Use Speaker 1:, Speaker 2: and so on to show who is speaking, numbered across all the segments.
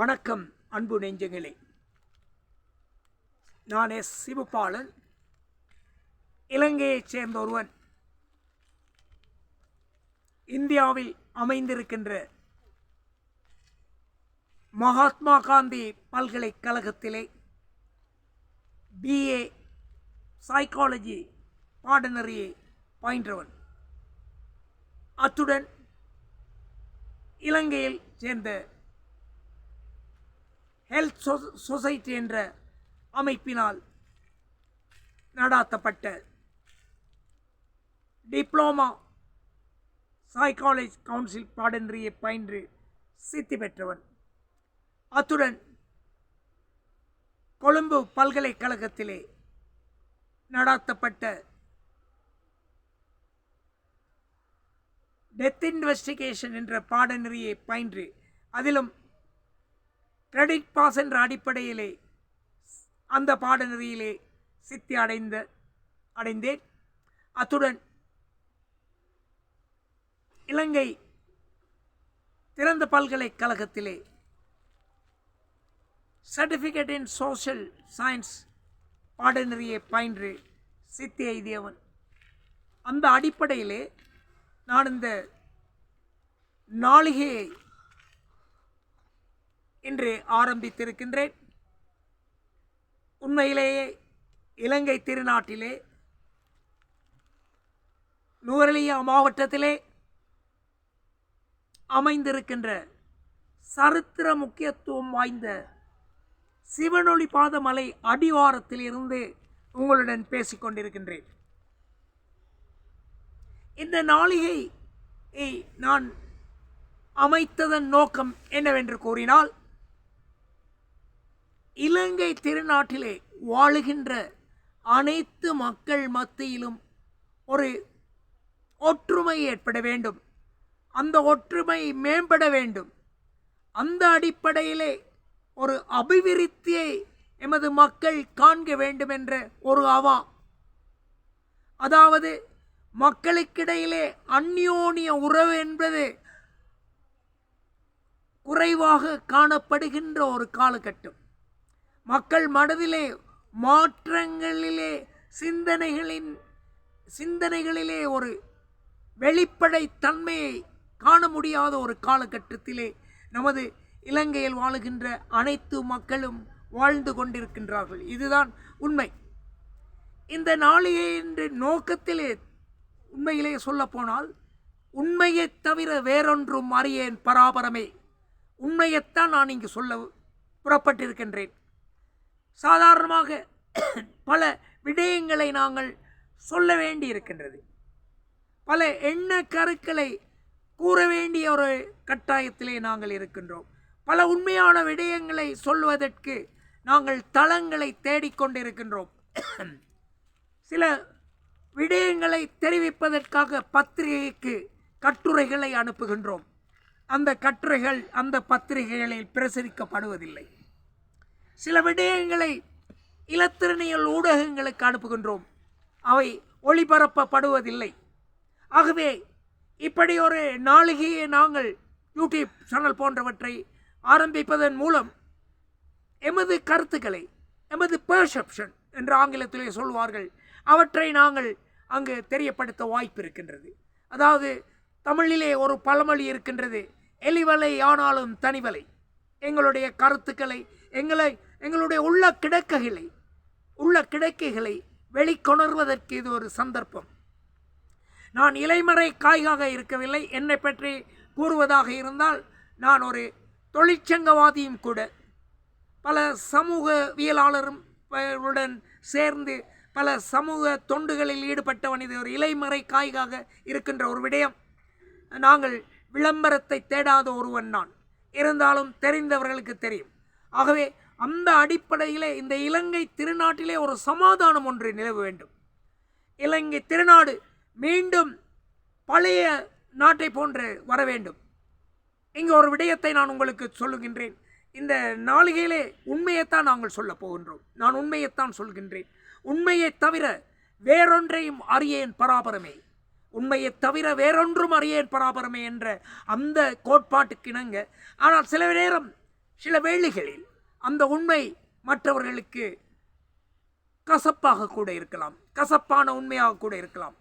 Speaker 1: வணக்கம் அன்பு நெஞ்சங்களே. நான் S.SIVAPALAN, இலங்கையைச் சேர்ந்த ஒருவன். இந்தியாவில் அமைந்திருக்கின்ற மகாத்மா காந்தி பல்கலைக்கழகத்திலே BA சைக்காலஜி பாடநெறியை பயின்றவன். அத்துடன் இலங்கையில் சேர்ந்த ஹெல்த் சொசைட்டி என்ற அமைப்பினால் நடாத்தப்பட்ட டிப்ளோமா சைக்காலஜி கவுன்சில் பாடநெறியை பயின்று சித்தி பெற்றவன். அத்துடன் கொழும்பு பல்கலைக்கழகத்திலே நடாத்தப்பட்ட டெத் இன்வெஸ்டிகேஷன் என்ற பாடநெறியை பயின்று அதிலும் கிரெடிட் பாஸ் என்ற அடிப்படையிலே அந்த பாடநெறியிலே சித்தி அடைந்தேன். அத்துடன் இலங்கை திறந்த பல்கலைக்கழகத்திலே சர்டிஃபிகேட் இன் சோஷியல் சயின்ஸ் பாடநெறியை பயின்று சித்தி எய்தியவன். அந்த அடிப்படையிலே நான் இந்த நாளிகையை இன்று ஆரம்பித்திருக்கின்றேன். உண்மையிலேயே இலங்கை திருநாட்டிலே நுவரெலியா மாவட்டத்திலே அமைந்திருக்கின்ற சரித்திர முக்கியத்துவம் வாய்ந்த சிவனொளி பாதமலை அடிவாரத்தில் இருந்து உங்களுடன் பேசிக்கொண்டிருக்கின்றேன். இந்த நாளிகையை நான் அமைத்ததன் நோக்கம் என்னவென்று கூறினால், இலங்கை திருநாட்டிலே வாழுகின்ற அனைத்து மக்கள் மத்தியிலும் ஒரு ஒற்றுமை ஏற்பட வேண்டும், அந்த ஒற்றுமை மேம்பட வேண்டும், அந்த அடிப்படையிலே ஒரு அபிவிருத்தியை எமது மக்கள் காண்க வேண்டும் என்ற ஒரு அவா, அதாவது மக்களுக்கிடையிலே அந்யோன்ய உறவு என்பது குறைவாக காணப்படுகின்ற ஒரு காலகட்டம். மக்கள் மனதிலே மாற்றங்களிலே சிந்தனைகளிலே ஒரு வெளிப்படை தன்மையை காண முடியாத ஒரு காலகட்டத்திலே நமது இலங்கையில் வாழுகின்ற அனைத்து மக்களும் வாழ்ந்து கொண்டிருக்கின்றார்கள். இதுதான் உண்மை. இந்த நாளிகை என்ற நோக்கத்திலே உண்மையிலே சொல்ல போனால், உண்மையை தவிர வேறொன்றும் அறியேன் பராபரமே. உண்மையைத்தான் நான் இங்கு சொல்ல புறப்பட்டிருக்கின்றேன். சாதாரணமாக பல விடயங்களை நாங்கள் சொல்ல வேண்டி இருக்கின்றது, பல எண்ண கருக்களை கூற வேண்டிய ஒரு கட்டாயத்திலே நாங்கள் இருக்கின்றோம். பல உண்மையான விடயங்களை சொல்வதற்கு நாங்கள் தளங்களை தேடிக்கொண்டிருக்கின்றோம். சில விடயங்களை தெரிவிப்பதற்காக பத்திரிகைக்கு கட்டுரைகளை அனுப்புகின்றோம். அந்த கட்டுரைகள் அந்த பத்திரிகைகளில் பிரசுரிக்கப்படுவதில்லை. சில விடயங்களை இலத்திரனியல் ஊடகங்களுக்கு அனுப்புகின்றோம், அவை ஒளிபரப்பப்படுவதில்லை. ஆகவே இப்படி ஒரு நாளிகையை நாங்கள் யூடியூப் சேனல் போன்றவற்றை ஆரம்பிப்பதன் மூலம் எமது கருத்துக்களை, எமது பெர்செப்ஷன் என்று ஆங்கிலத்திலே சொல்வார்கள், அவற்றை நாங்கள் அங்கு தெரியப்படுத்த வாய்ப்பு இருக்கின்றது. அதாவது தமிழிலே ஒரு பழமொழி இருக்கின்றது, எலிவலை ஆனாலும் தனிவலை. எங்களுடைய கருத்துக்களை, எங்களுடைய உள்ள கிடக்கைகளை வெளிக்கொணர்வதற்கு இது ஒரு சந்தர்ப்பம். நான் இலைமறை காய்காக இருக்கவில்லை. என்னை பற்றி கூறுவதாக இருந்தால், நான் ஒரு தொழிற்சங்கவாதியும் கூட. பல சமூகவியலாளருடன் சேர்ந்து பல சமூக தொண்டுகளில் ஈடுபட்டவன். இது ஒரு இலைமறை காய்காக இருக்கின்ற ஒரு விடயம். நாங்கள் விளம்பரத்தை தேடாத ஒருவன் நான். இருந்தாலும் தெரிந்தவர்களுக்கு தெரியும். ஆகவே அந்த அடிப்படையிலே இந்த இலங்கை திருநாட்டிலே ஒரு சமாதானம் ஒன்று நிலவ வேண்டும். இலங்கை திருநாடு மீண்டும் பழைய நாட்டை போன்று வர வேண்டும். இங்கு ஒரு விடயத்தை நான் உங்களுக்கு சொல்லுகின்றேன். இந்த நாளிகையிலே உண்மையைத்தான் நாங்கள் சொல்ல போகின்றோம். நான் உண்மையைத்தான் சொல்கின்றேன். உண்மையை தவிர வேறொன்றையும் அறியேன் பராபரமே. உண்மையை தவிர வேறொன்றும் அறியேன் பராபரமே என்ற அந்த கோட்பாட்டுக்கு இணங்க. ஆனால் சில நேரம் சில வேளைகளில் அந்த உண்மை மற்றவர்களுக்கு கசப்பாக கூட இருக்கலாம், கசப்பான உண்மையாக கூட இருக்கலாம்.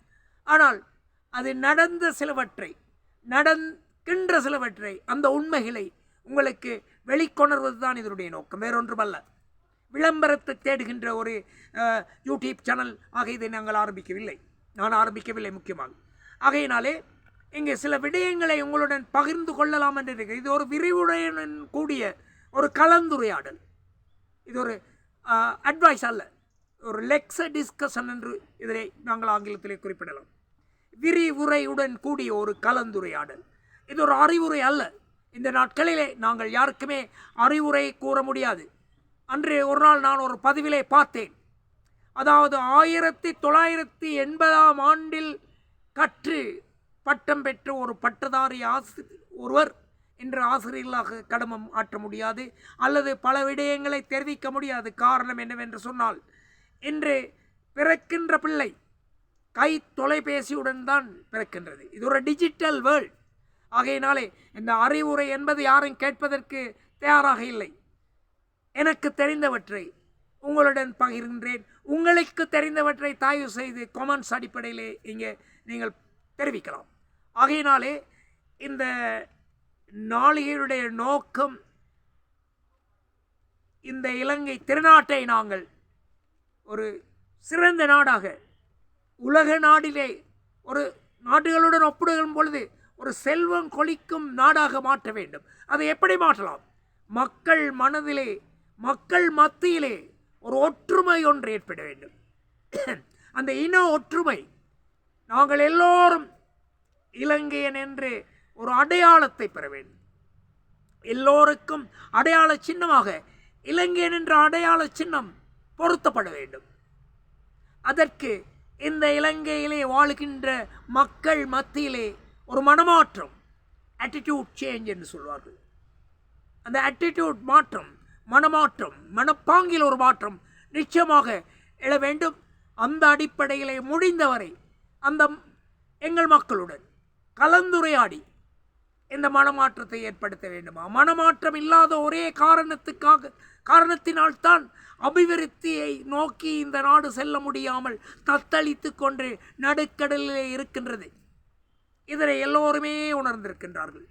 Speaker 1: ஆனால் அது நடந்த சிலவற்றை அந்த உண்மைகளை உங்களுக்கு வெளிக்கொணர்வது தான் இதனுடைய நோக்கம், வேறொன்றுமல்ல. விளம்பரத்தை தேடுகின்ற ஒரு யூடியூப் சேனல் ஆக இதை நான் ஆரம்பிக்கவில்லை முக்கியமாக. ஆகையினாலே இங்கே சில விடயங்களை உங்களுடன் பகிர்ந்து கொள்ளலாம் என்று இருக்கிறது. இது ஒரு விரிவுரையுடன் கூடிய ஒரு கலந்துரையாடல், இது ஒரு அட்வைஸ் அல்ல, ஒரு லெக்சர் டிஸ்கஷன் என்று இதனை நாங்கள் ஆங்கிலத்திலே குறிப்பிடலாம். விரிவுரையுடன் கூடிய ஒரு கலந்துரையாடல், இது ஒரு அறிவுரை அல்ல. இந்த நாட்களிலே நாங்கள் யாருக்குமே அறிவுரை கூற முடியாது. அன்று ஒரு நாள் நான் ஒரு பதிவிலே பார்த்தேன், அதாவது 1980ஆம் ஆண்டில் கற்று பட்டம் பெற்ற ஒரு பட்டதாரி ஒருவர் இன்று ஆசிரியர்களாக கடமம் ஆற்ற முடியாது, அல்லது பல விடயங்களை தெரிவிக்க முடியாது. காரணம் என்னவென்று சொன்னால், இன்று பிறக்கின்ற பிள்ளை கை தொலைபேசியுடன் தான் பிறக்கின்றது. இது ஒரு டிஜிட்டல் வேர்ல்ட். ஆகையினாலே இந்த அறிவுரை என்பது யாரும் கேட்பதற்கு தயாராக இல்லை. எனக்கு தெரிந்தவற்றை உங்களுடன் பகிர்கின்றேன். உங்களுக்கு தெரிந்தவற்றை தயவு செய்து கமெண்ட்ஸ் அடிப்படையிலே இங்கே நீங்கள் தெரிவிக்கலாம். ஆகையினாலே இந்த நாளிகையுடைய நோக்கம், இந்த இலங்கை திருநாட்டை நாங்கள் ஒரு சிறந்த நாடாக, உலக நாடிலே ஒரு நாடுகளுடன் ஒப்பிடுகும் பொழுது ஒரு செல்வம் கொளிக்கும் நாடாக மாற்ற வேண்டும். அதை எப்படி மாற்றலாம்? மக்கள் மத்தியிலே ஒரு ஒற்றுமை ஒன்று ஏற்பட வேண்டும். அந்த இன ஒற்றுமை, நாங்கள் எல்லோரும் இலங்கையன் என்று ஒரு அடையாளத்தை பெற வேண்டும். எல்லோருக்கும் அடையாள சின்னமாக இலங்கையன் என்ற அடையாள சின்னம் பொருத்தப்பட வேண்டும். அதற்கு இந்த இலங்கையிலே வாழ்கின்ற மக்கள் மத்தியிலே ஒரு மனமாற்றம், ஆட்டிடியூட் சேஞ்ச் என்று சொல்வார்கள். அந்த ஆட்டிடியூட் மாற்றம், மனப்பாங்கில் ஒரு மாற்றம் நிச்சயமாக எழ வேண்டும். அந்த அடிப்படையிலே முடிந்தவரை அந்த எங்கள் மக்களுடன் கலந்துரையாடி இந்த மனமாற்றத்தை ஏற்படுத்த வேண்டுமா? மனமாற்றம் இல்லாத ஒரே காரணத்தினால்தான் அபிவிருத்தியை நோக்கி இந்த நாடு செல்ல முடியாமல் தத்தளித்து கொண்டு நடுக்கடலிலே இருக்கின்றது. இதனை எல்லோருமே உணர்ந்திருக்கின்றார்கள்.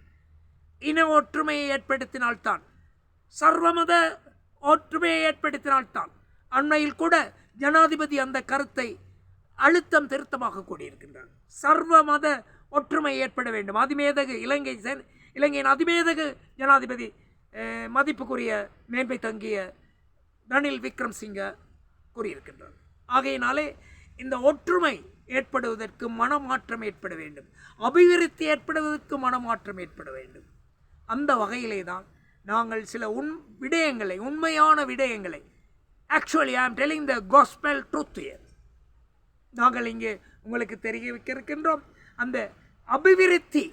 Speaker 1: இன ஒற்றுமையை ஏற்படுத்தினால்தான், சர்வமத ஒற்றுமையை ஏற்படுத்தினால்தான். அண்மையில் கூட ஜனாதிபதி அந்த கருத்தை அழுத்தம் திருத்தமாக கூடியிருக்கின்றார். சர்வமத ஒற்றுமை ஏற்பட வேண்டும். அதிமேதகு இலங்கையின் அதிமேதகு ஜனாதிபதி மதிப்புக்குரிய மேன்மை தங்கிய ரணில் விக்ரமசிங்க கூறியிருக்கின்றார். ஆகையினாலே இந்த ஒற்றுமை ஏற்படுவதற்கு மனமாற்றம் ஏற்பட வேண்டும், அபிவிருத்தி ஏற்படுவதற்கு மனமாற்றம் ஏற்பட வேண்டும். அந்த வகையிலே தான் நாங்கள் சில உண்மையான விடயங்களை, ஆக்சுவலி ஐ ஆம் telling the gospel truth here, நாங்கள் இங்கே உங்களுக்கு தெரிவிக்க இருக்கின்றோம். அந்த அபிவிருத்தி,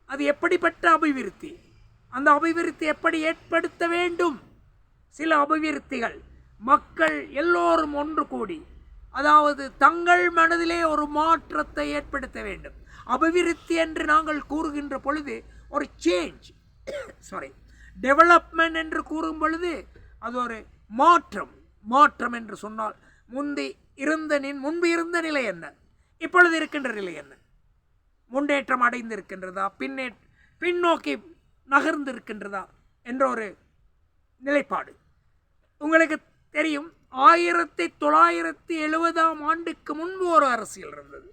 Speaker 1: அது எப்படிப்பட்ட அபிவிருத்தி, அந்த அபிவிருத்தி எப்படி ஏற்படுத்த வேண்டும்? சில அபிவிருத்திகள் மக்கள் எல்லோரும் ஒன்று கூடி, அதாவது தங்கள் மனதிலே ஒரு மாற்றத்தை ஏற்படுத்த வேண்டும். அபிவிருத்தி என்று நாங்கள் கூறுகின்ற பொழுது ஒரு டெவலப்மெண்ட் என்று கூறும் பொழுது அது ஒரு மாற்றம் என்று சொன்னால், முன்பு இருந்த நிலை என்ன, இப்பொழுது இருக்கின்ற நிலை என்ன, முன்னேற்றம் அடைந்திருக்கின்றதா, பின்னோக்கி நகர்ந்திருக்கின்றதா என்ற ஒரு நிலைப்பாடு. உங்களுக்கு தெரியும், 1970ஆம் ஆண்டுக்கு முன்பு ஒரு அரசியல் இருந்தது.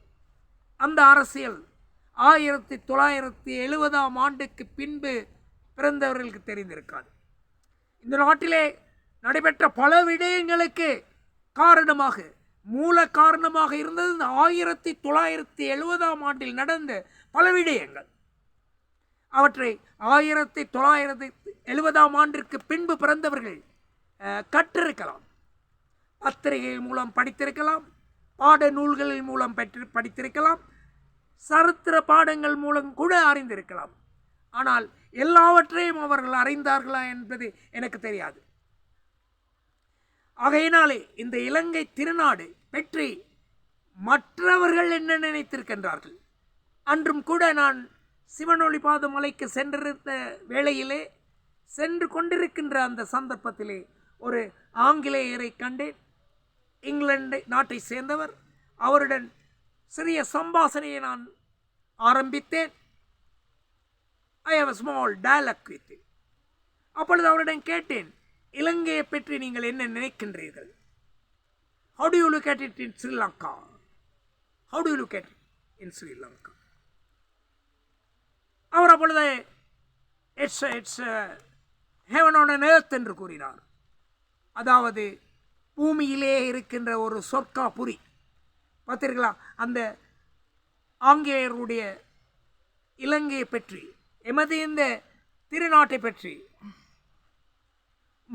Speaker 1: அந்த அரசியல் 1970ஆம் ஆண்டுக்கு பின்பு பிறந்தவர்களுக்கு தெரிந்திருக்காது. இந்த நாட்டிலே நடைபெற்ற பல விடயங்களுக்கு மூல காரணமாக இருந்தது 1970ஆம் ஆண்டில் நடந்த பல விடயங்கள். அவற்றை 1970ஆம் ஆண்டிற்கு பின்பு பிறந்தவர்கள் கற்றிருக்கலாம், பத்திரிகை மூலம் படித்திருக்கலாம், பாட நூல்களின் மூலம் படித்திருக்கலாம், சரித்திர பாடங்கள் மூலம் கூட அறிந்திருக்கலாம். ஆனால் எல்லாவற்றையும் அவர்கள் அறிந்தார்களா என்பது எனக்கு தெரியாது. ஆகையினாலே இந்த இலங்கை திருநாடு பற்றி மற்றவர்கள் என்ன நினைத்திருக்கின்றார்கள்? அன்றும் கூட நான் சிவனொளிபாத மலைக்கு சென்றிருந்த வேளையிலே சென்று கொண்டிருக்கின்ற அந்த சந்தர்ப்பத்திலே ஒரு ஆங்கிலேயரை கண்டேன். இங்கிலாந்து நாட்டை சேர்ந்தவர். அவருடன் சிறிய சம்பாஷணையை நான் ஆரம்பித்தேன். I have a small dialogue with him. அப்பொழுது அவரிடம் கேட்டேன், இலங்கையை பற்றி நீங்கள் என்ன நினைக்கின்றீர்கள்? How do you look at it in Sri Lanka? How do you look at it in Sri Lanka? அவர் அப்பொழுது it's heaven on an earth என்று கூறினார். அதாவது பூமியிலே இருக்கின்ற ஒரு சொர்க்காபுரி. பார்த்தீர்களா? அந்த ஆங்கிலேயருடைய இலங்கையை பற்றி, எமது இந்த திருநாட்டை பற்றி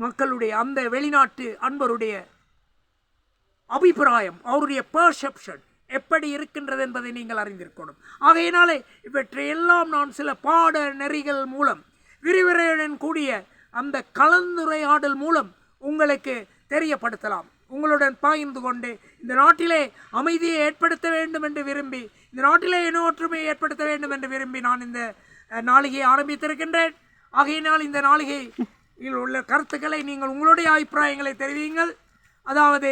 Speaker 1: மக்களுடைய அந்த வெளிநாட்டு அன்பருடைய அபிப்பிராயம், அவருடைய பெர்செப்ஷன் எப்படி இருக்கின்றது என்பதை நீங்கள் அறிந்திருக்கணும். ஆகையினாலே இவற்றையெல்லாம் நான் சில பாட நெறிகள் மூலம், விரிவுரையுடன் கூடிய அந்த கலந்துரையாடல் மூலம் உங்களுக்கு தெரியப்படுத்தலாம். உங்களுடன் பகிர்ந்து கொண்டு இந்த நாட்டிலே அமைதியை ஏற்படுத்த வேண்டும் என்று விரும்பி, இந்த நாட்டிலே இன ஒற்றுமையை ஏற்படுத்த வேண்டும் என்று விரும்பி நான் இந்த நாளிகையை ஆரம்பித்திருக்கின்றேன். ஆகையினால் இந்த நாளிகையில் உள்ள கருத்துக்களை நீங்கள் உங்களுடைய அபிப்பிராயங்களை தெரிவியுங்கள். அதாவது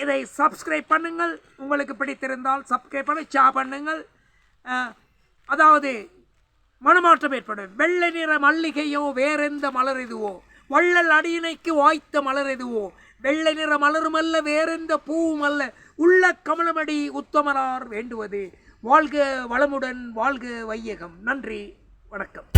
Speaker 1: இதை சப்ஸ்கிரைப் பண்ணுங்கள், உங்களுக்கு பிடித்திருந்தால் சப்ஸ்கிரைப் பண்ணி பண்ணுங்கள். அதாவது மனமாற்றம் ஏற்படும். வெள்ளை நிற மல்லிகையோ வேறெந்த மலர் எதுவோ, வள்ளல் அடியினைக்கு வாய்த்த மலர் எதுவோ, வெள்ளை நிற மலருமல்ல வேறெந்த பூவும் அல்ல, உள்ள கமலமடி உத்தமனார் வேண்டுவது. வாழ்க வளமுடன், வாழ்க வையகம். நன்றி, வணக்கம்.